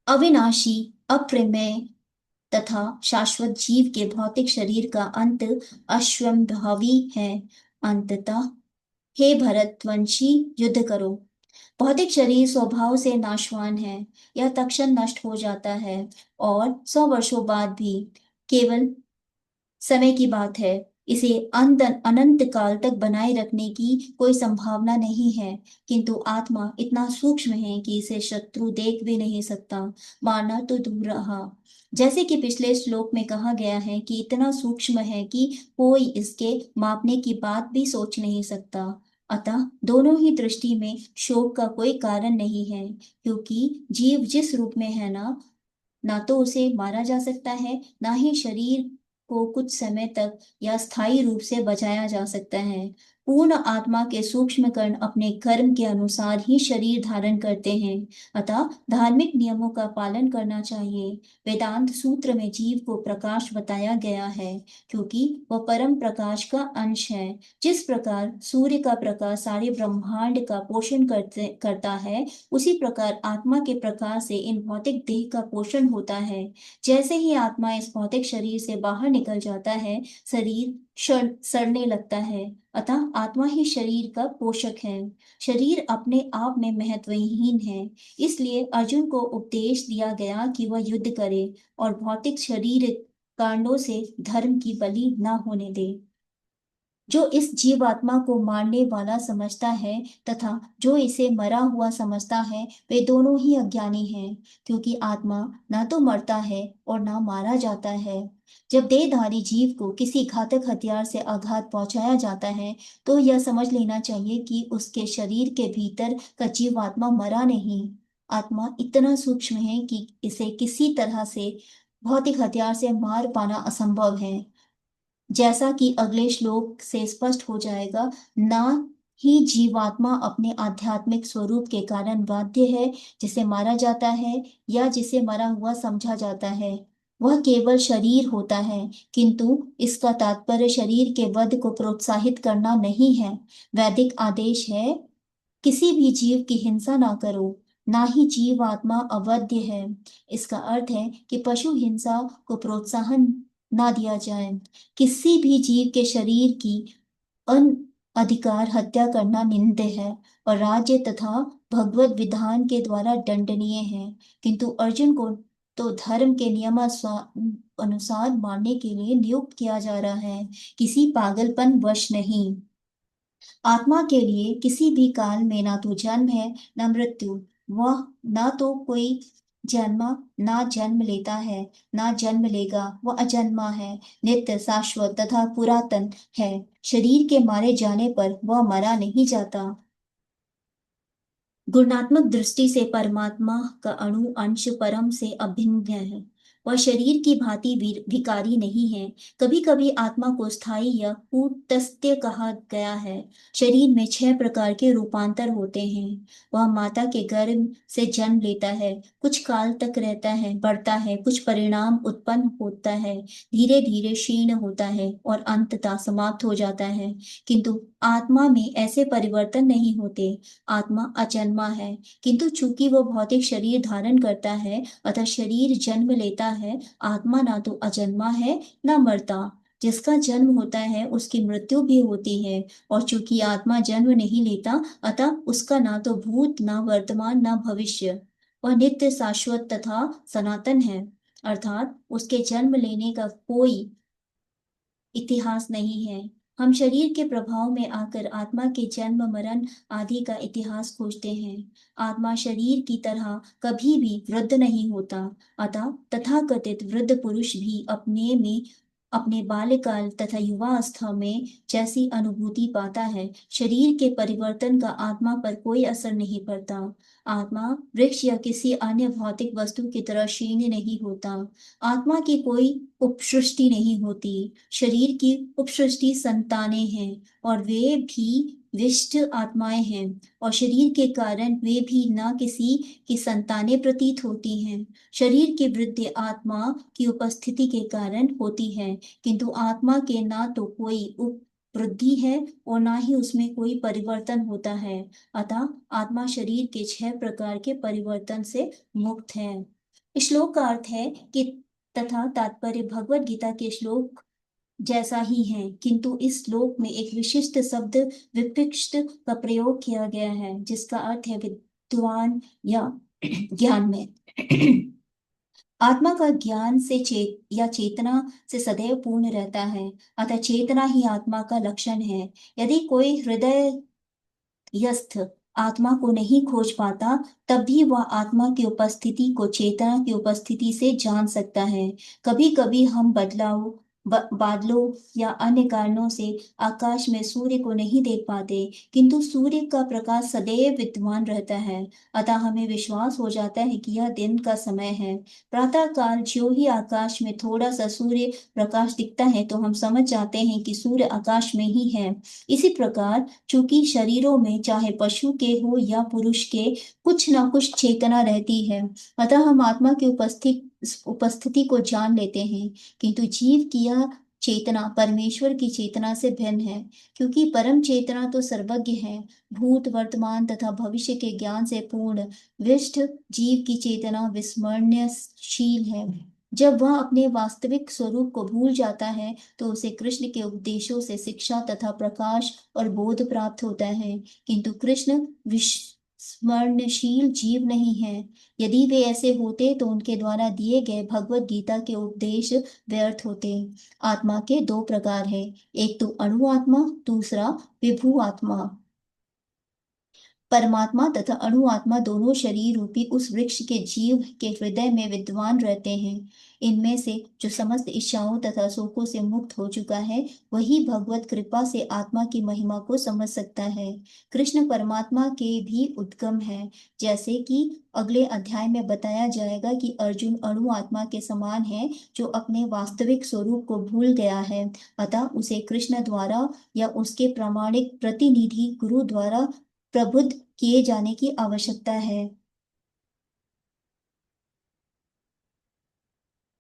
अविनाशी, अप्रमेय तथा शाश्वत जीव के भौतिक शरीर का अंत अश्वम्भावी है। अंततः हे भरतवंशी, युद्ध करो। भौतिक शरीर स्वभाव से नाशवान है। यह तत्क्षण नष्ट हो जाता है और 100 वर्षों बाद भी केवल समय की बात है। इसे अनंत काल तक बनाए रखने की कोई संभावना नहीं है। किंतु आत्मा इतना सूक्ष्म है कि इसे शत्रु देख भी नहीं सकता, मारना तो दूर रहा। जैसे कि पिछले श्लोक में कहा गया है कि इतना सूक्ष्म है कि कोई इसके मापने की बात भी सोच नहीं सकता। अतः दोनों ही दृष्टि में शोक का कोई कारण नहीं है, क्योंकि जीव जिस रूप में है ना तो उसे मारा जा सकता है, ना ही शरीर को कुछ समय तक या स्थायी रूप से बचाया जा सकता है। पूर्ण आत्मा के सूक्ष्म कण अपने कर्म के अनुसार ही शरीर धारण करते हैं। अतः धार्मिक नियमों का पालन करना चाहिए। वेदांत सूत्र में जीव को प्रकाश बताया गया है, क्योंकि वह परम प्रकाश का अंश है। जिस प्रकार सूर्य का प्रकाश सारे ब्रह्मांड का पोषण करता है, उसी प्रकार आत्मा के प्रकाश से इन भौतिक देह का पोषण होता है। जैसे ही आत्मा इस भौतिक शरीर से बाहर निकल जाता है, शरीर सड़ने लगता है। अतः आत्मा ही शरीर का पोषक है। शरीर अपने आप में महत्वहीन है। इसलिए अर्जुन को उपदेश दिया गया कि वह युद्ध करे और भौतिक शरीर कांडों से धर्म की बलि न होने दे। जो इस जीवात्मा को मारने वाला समझता है तथा जो इसे मरा हुआ समझता है, वे दोनों ही अज्ञानी हैं, क्योंकि आत्मा ना तो मरता है और ना मारा जाता है। जब देहधारी जीव को किसी घातक हथियार से आघात पहुंचाया जाता है, तो यह समझ लेना चाहिए कि उसके शरीर के भीतर का जीवात्मा मरा नहीं। आत्मा इतना सूक्ष्म है कि इसे किसी तरह से भौतिक हथियार से मार पाना असंभव है। जैसा कि अगले श्लोक से स्पष्ट हो जाएगा, ना ही जीवात्मा अपने आध्यात्मिक स्वरूप के कारण बाध्य है, जिसे मारा जाता है या जिसे मरा हुआ समझा जाता है। वह केवल शरीर होता है, किंतु इसका तात्पर्य शरीर के वध को प्रोत्साहित करना नहीं है। वैदिक आदेश है, किसी भी जीव की हिंसा ना करो। ना ही जीव आत्मा अवध्य है। इसका अर्थ है कि पशु हिंसा को प्रोत्साहन ना दिया जाए। किसी भी जीव के शरीर की अन अधिकार हत्या करना निंद्य है और राज्य तथा भगवत विधान के द्वारा दंडनीय है। किंतु अर्जुन को तो धर्म के नियम अनुसार मारने के लिए नियुक्त किया जा रहा है, किसी पागलपन वश नहीं। आत्मा के लिए किसी भी काल में ना तो जन्म है ना मृत्यु। वह ना तो कोई जन्मा ना जन्म लेता है ना जन्म लेगा। वह अजन्मा है, नित्य, शाश्वत तथा पुरातन है। शरीर के मारे जाने पर वह मरा नहीं जाता। गुणात्मक दृष्टि से परमात्मा का अणु अंश परम से अभिन्न है। वह शरीर की भांति विकारी नहीं है। कभी कभी आत्मा को स्थायी या कूटस्थ्य कहा गया है। शरीर में 6 प्रकार के रूपांतर होते हैं। वह माता के गर्भ से जन्म लेता है, कुछ काल तक रहता है, बढ़ता है, कुछ परिणाम उत्पन्न होता है, धीरे धीरे क्षीण होता है और अंततः समाप्त हो जाता है। किंतु आत्मा में ऐसे परिवर्तन नहीं होते। आत्मा अजन्मा है, किंतु चूंकि वह भौतिक शरीर धारण करता है, अतः शरीर जन्म लेता है। आत्मा ना तो अजन्मा है ना मरता। जिसका जन्म होता है उसकी मृत्यु भी होती है, और चूंकि आत्मा जन्म नहीं लेता, अतः उसका ना तो भूत ना वर्तमान ना भविष्य। वह नित्य, शाश्वत तथा सनातन है, अर्थात उसके जन्म लेने का कोई इतिहास नहीं है। हम शरीर के प्रभाव में आकर आत्मा के जन्म मरण आदि का इतिहास खोजते हैं। आत्मा शरीर की तरह कभी भी वृद्ध नहीं होता। अतः तथाकथित वृद्ध पुरुष भी अपने में अपने बाल्यकाल तथा युवावस्था में जैसी अनुभूति पाता है, शरीर के परिवर्तन का आत्मा पर कोई असर नहीं पड़ता। आत्मा वृक्ष या किसी अन्य भौतिक वस्तु की तरह क्षीण नहीं होता। आत्मा की कोई उपसृष्टि नहीं होती। शरीर की उपसृष्टि संतानें हैं, और वे भी विशिष्ट आत्माएं हैं, और शरीर के कारण वे भी न किसी की संतानें प्रतीत होती हैं। शरीर की वृद्धि आत्मा की उपस्थिति के कारण होती है, किंतु आत्मा के ना तो कोई उप वृद्धि है और ना ही उसमें कोई परिवर्तन होता है। अतः आत्मा शरीर के 6 प्रकार के परिवर्तन से मुक्त है। श्लोक का अर्थ है कि तथा तात्पर्य भगवत गीता के श्लोक जैसा ही है, किंतु इस श्लोक में एक विशिष्ट शब्द विशिष्ट का प्रयोग किया गया है जिसका अर्थ है विद्वान या ज्ञान में। आत्मा का ज्ञान से या चेतना से सदैव पूर्ण रहता है, अतः चेतना ही आत्मा का लक्षण है। यदि कोई हृदय यस्थ आत्मा को नहीं खोज पाता, तब भी वह आत्मा की उपस्थिति को चेतना की उपस्थिति से जान सकता है। कभी कभी हम बादलों या अन्य कारणों से आकाश में सूर्य को नहीं देख पाते, किंतु सूर्य का प्रकाश सदैव विद्यमान रहता है, अतः हमें विश्वास हो जाता है कि यह दिन का समय है। प्रातः काल ज्यों ही आकाश में थोड़ा सा सूर्य प्रकाश दिखता है तो हम समझ जाते हैं कि सूर्य आकाश में ही है। इसी प्रकार चूंकि शरीरों में चाहे पशु के हो या पुरुष के कुछ ना कुछ चेतना रहती है, अतः हम आत्मा की उपस्थिति को जान लेते हैं, किंतु जीव की यह चेतना परमेश्वर की चेतना से भिन्न है, क्योंकि परम चेतना तो सर्वज्ञ है, भूत वर्तमान तथा भविष्य के ज्ञान से पूर्ण। विष्ट जीव की चेतना विस्मरणशील है। जब वह अपने वास्तविक स्वरूप को भूल जाता है तो उसे कृष्ण के उपदेशों से शिक्षा तथा प्रकाश और बोध प्राप्त होता है, किंतु कृष्ण विस्मरणशील जीव नहीं है। यदि वे ऐसे होते तो उनके द्वारा दिए गए भगवत गीता के उपदेश व्यर्थ होते। आत्मा के दो प्रकार है, एक तो अणु आत्मा, दूसरा विभू आत्मा। परमात्मा तथा अणु आत्मा दोनों शरीर रूपी उस वृक्ष के जीव के हृदय में विद्वान रहते हैं। इनमें से जो समस्त इच्छाओं तथा शोकों से मुक्त हो चुका है, वही भगवत कृपा से आत्मा की महिमा को समझ सकता है। कृष्ण परमात्मा के भी उद्गम है, जैसे कि अगले अध्याय में बताया जाएगा कि अर्जुन अणु आत्मा के समान है जो अपने वास्तविक स्वरूप को भूल गया है, अतः उसे कृष्ण द्वारा या उसके प्रामाणिक प्रतिनिधि गुरु द्वारा प्रबुद्ध किए जाने की आवश्यकता है।